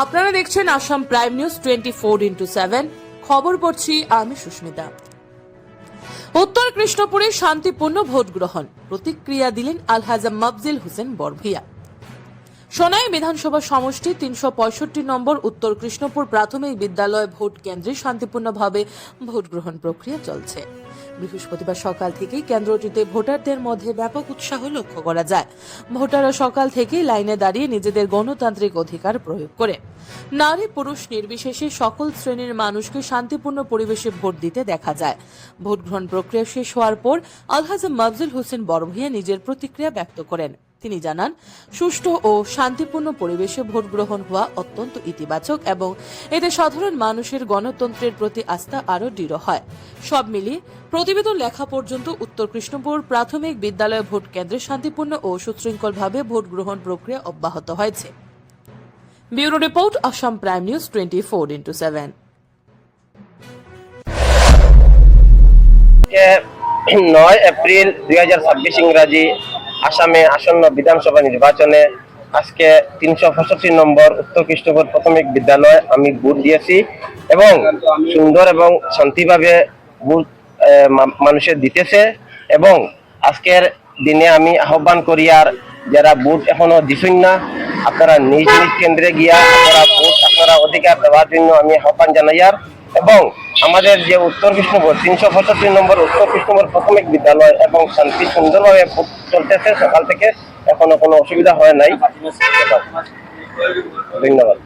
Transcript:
আপনারা দেখছেন Assam prime news 24x7 খবর পড়ছি আমি সুস্মিতা। উত্তর কৃষ্ণপুরে শান্তিপূর্ণ ভোট গ্রহণ, প্রতিক্রিয়া দিলেন আলহাজা মফজিল হোসেন বরভূয়া। সোনাই বিধানসভা সমষ্টি 365 নম্বর উত্তর কৃষ্ণপুর প্রাথমিক বিদ্যালয় ভোট কেন্দ্রে শান্তিপূর্ণভাবে ভোট গ্রহণ প্রক্রিয়া চলছে। বৃহস্পতিবার সকাল থেকেই কেন্দ্রটিতে ভোটারদের মধ্যে ব্যাপক উৎসাহ লক্ষ্য করা যায়। ভোটাররা সকাল থেকেই লাইনে দাঁড়িয়ে নিজেদের গণতান্ত্রিক অধিকার প্রয়োগ করে নারী পুরুষ নির্বিশেষে সকল শ্রেণীর মানুষকে শান্তিপূর্ণ পরিবেশে ভোট দিতে দেখা যায়। ভোট গ্রহণ প্রক্রিয়া শেষ হওয়ার পর আলহাজা মফজিল হোসেন বরভূয়া নিজের প্রতিক্রিয়া ব্যক্ত করেন। তিনি জানান, সুষ্ঠু ও শান্তিপূর্ণ পরিবেশে ভোট গ্রহণ হওয়া অত্যন্ত ইতিবাচক এবং এতে সাধারণ মানুষের গণতন্ত্রের প্রতি আস্থা আরও দৃঢ় হয়। সব মিলিয়ে প্রতিবেদন লেখা পর্যন্ত উত্তর কৃষ্ণপুর প্রাথমিক বিদ্যালয় ভোট কেন্দ্রে শান্তিপূর্ণ ও সুশৃঙ্খলভাবে ভোট গ্রহণ প্রক্রিয়া অব্যাহত হয়েছে। Bureau report, Assam prime news 24x7। 9 April 2026 ইংরাজি আসামে আসন্ন বিধানসভা নির্বাচনে আজকে 365 নম্বর উত্তর কৃষ্ণপুর প্রাথমিক বিদ্যালয় আমি ভোট দিয়েছি এবং সুন্দর এবং শান্তিভাবে ভোট মানুষের দিতেছে। এবং আজকের দিনে আমি আহ্বান করি, আর যারা ভোট এখনো দিছেন না, আপনারা নিজ নিজ কেন্দ্রে গিয়া আপনারা অধিকার দেওয়ার জন্য আমি আহ্বান জানাই। আর এবং আমাদের যে উত্তর কৃষ্ণপুর 365 নম্বর উত্তর কৃষ্ণপুর প্রাথমিক বিদ্যালয় এবং শান্তি সুন্দরভাবে চলতেছে, সকাল থেকে এখনো কোনো অসুবিধা হয় নাই। ধন্যবাদ।